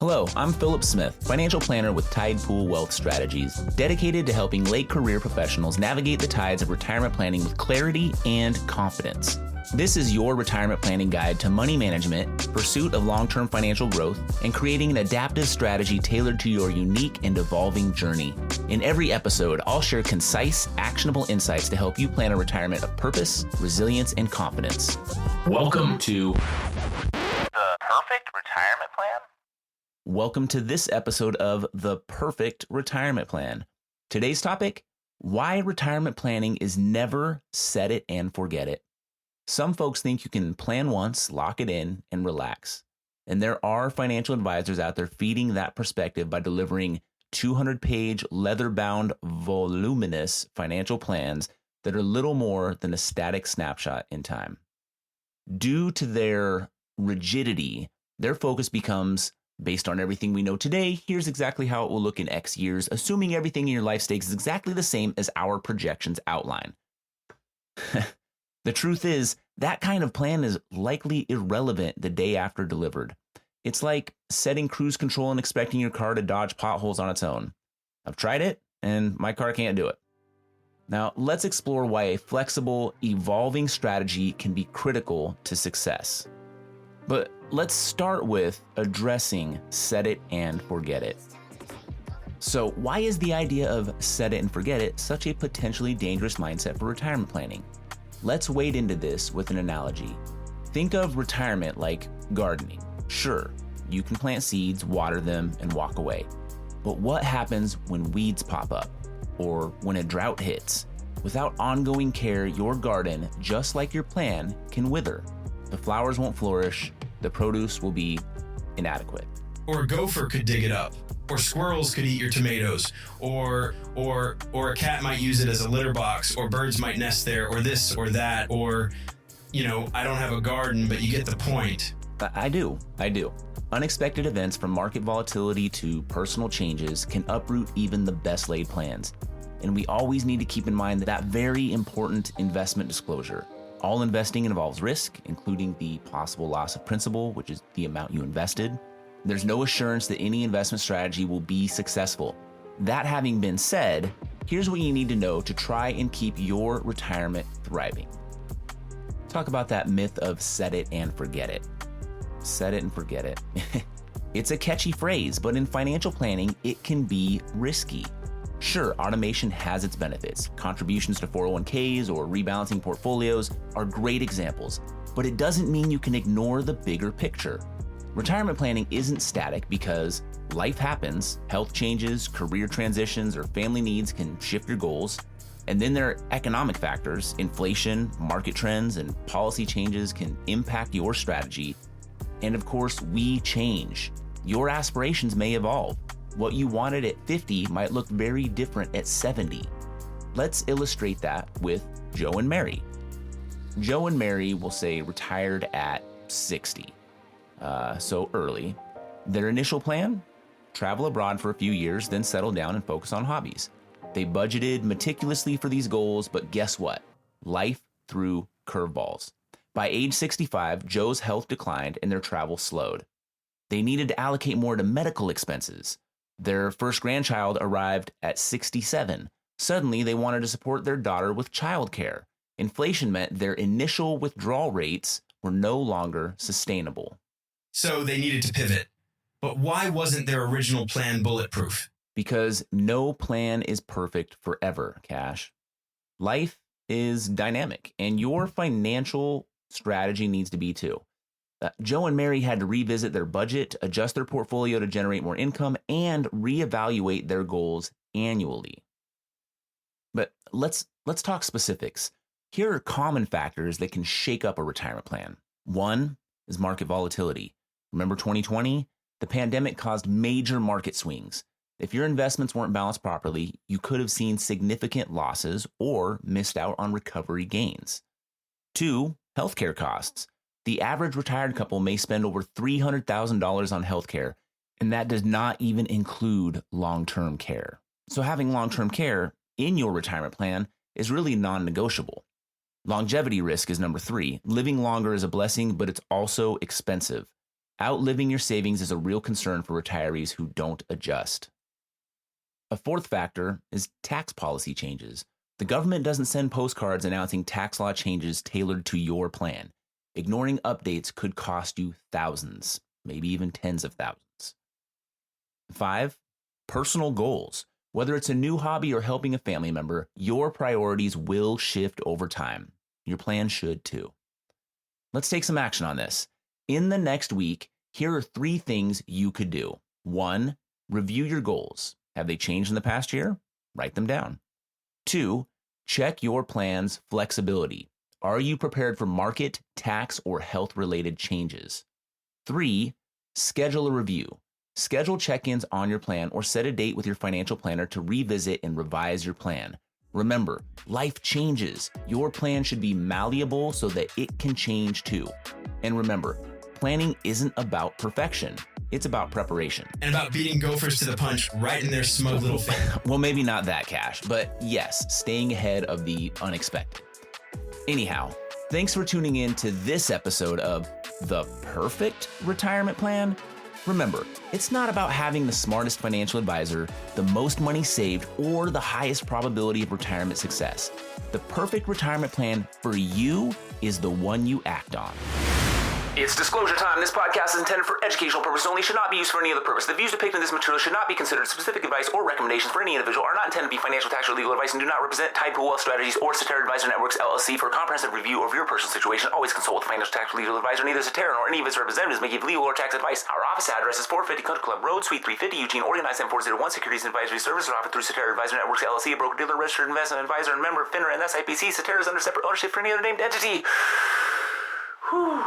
Hello, I'm Philip Smith, financial planner with Tide Pool Wealth Strategies, dedicated to helping late career professionals navigate the tides of retirement planning with clarity and confidence. This is your retirement planning guide to money management, pursuit of long-term financial growth, and creating an adaptive strategy tailored to your unique and evolving journey. In every episode, I'll share concise, actionable insights to help you plan a retirement of purpose, resilience, and confidence. Welcome to The Perfect Retirement Plan? Welcome to this episode of The Perfect Retirement Plan. Today's topic, why retirement planning is never set it and forget it. Some folks think you can plan once, lock it in, and relax. And there are financial advisors out there feeding that perspective by delivering 200-page, leather-bound, voluminous financial plans that are little more than a static snapshot in time. Due to their rigidity, their focus becomes, based on everything we know today, here's exactly how it will look in X years, assuming everything in your life stays exactly the same as our projections outline. The truth is, that kind of plan is likely irrelevant the day after delivered. It's like setting cruise control and expecting your car to dodge potholes on its own. I've tried it, and my car can't do it. Now, let's explore why a flexible, evolving strategy can be critical to success. But let's start with addressing set it and forget it. So why is the idea of set it and forget it such a potentially dangerous mindset for retirement planning? Let's wade into this with an analogy. Think of retirement like gardening. Sure, you can plant seeds, water them, and walk away. But what happens when weeds pop up or when a drought hits? Without ongoing care, your garden, just like your plan, can wither. The flowers won't flourish, the produce will be inadequate. Or a gopher could dig it up, or squirrels could eat your tomatoes, or a cat might use it as a litter box, or birds might nest there, or this or that, or, I don't have a garden, but you get the point. I do. Unexpected events from market volatility to personal changes can uproot even the best laid plans. And we always need to keep in mind that very important investment disclosure. All investing involves risk, including the possible loss of principal, which is the amount you invested. There's no assurance that any investment strategy will be successful. That having been said, here's what you need to know to try and keep your retirement thriving. Talk about that myth of set it and forget it. Set it and forget it. It's a catchy phrase, but in financial planning, it can be risky. Sure, automation has its benefits. Contributions to 401ks or rebalancing portfolios are great examples, but it doesn't mean you can ignore the bigger picture. Retirement planning isn't static because life happens, health changes, career transitions, or family needs can shift your goals. And then there are economic factors, inflation, market trends, and policy changes can impact your strategy. And of course, we change. Your aspirations may evolve. What you wanted at 50 might look very different at 70. Let's illustrate that with Joe and Mary. Joe and Mary will say retired at 60, so early. Their initial plan? Travel abroad for a few years, then settle down and focus on hobbies. They budgeted meticulously for these goals, but guess what? Life threw curveballs. By age 65, Joe's health declined and their travel slowed. They needed to allocate more to medical expenses. Their first grandchild arrived at 67. Suddenly, they wanted to support their daughter with childcare. Inflation meant their initial withdrawal rates were no longer sustainable. So they needed to pivot. But why wasn't their original plan bulletproof? Because no plan is perfect forever, Cash. Life is dynamic, and your financial strategy needs to be too. Joe and Mary had to revisit their budget, adjust their portfolio to generate more income, and reevaluate their goals annually. But let's talk specifics. Here are common factors that can shake up a retirement plan. One is market volatility. Remember 2020? The pandemic caused major market swings. If your investments weren't balanced properly, you could have seen significant losses or missed out on recovery gains. Two, healthcare costs. The average retired couple may spend over $300,000 on healthcare, and that does not even include long-term care. So having long-term care in your retirement plan is really non-negotiable. Longevity risk is number 3. Living longer is a blessing, but it's also expensive. Outliving your savings is a real concern for retirees who don't adjust. A fourth factor is tax policy changes. The government doesn't send postcards announcing tax law changes tailored to your plan. Ignoring updates could cost you thousands, maybe even tens of thousands. 5. Personal goals. Whether it's a new hobby or helping a family member, your priorities will shift over time. Your plan should too. Let's take some action on this. In the next week, here are 3 things you could do. 1. Review your goals. Have they changed in the past year? Write them down. 2. Check your plan's flexibility. Are you prepared for market, tax, or health-related changes? 3. Schedule a review. Schedule check-ins on your plan or set a date with your financial planner to revisit and revise your plan. Remember, life changes. Your plan should be malleable so that it can change too. And remember, planning isn't about perfection. It's about preparation. And about beating gophers to the punch right in their smug little face. Well, maybe not that, Cash, but yes, staying ahead of the unexpected. Anyhow, thanks for tuning in to this episode of The Perfect Retirement Plan. Remember, it's not about having the smartest financial advisor, the most money saved, or the highest probability of retirement success. The perfect retirement plan for you is the one you act on. It's disclosure time. This podcast is intended for educational purposes only, should not be used for any other purpose. The views depicted in this material should not be considered specific advice or recommendations for any individual, are not intended to be financial, tax, or legal advice, and do not represent Tide Pool Wealth Strategies or Cetera Advisor Networks, LLC. For a comprehensive review of your personal situation, always consult with a financial, tax, or legal advisor. Neither Cetera nor any of its representatives may give legal or tax advice. Our office address is 450 Country Club Road, Suite 350, Eugene, Oregon, 97401. Securities and advisory services are offered through Cetera Advisor Networks, LLC, a broker-dealer, registered investment advisor, and member of FINRA and SIPC. Cetera is under separate ownership for any other named entity. Whew.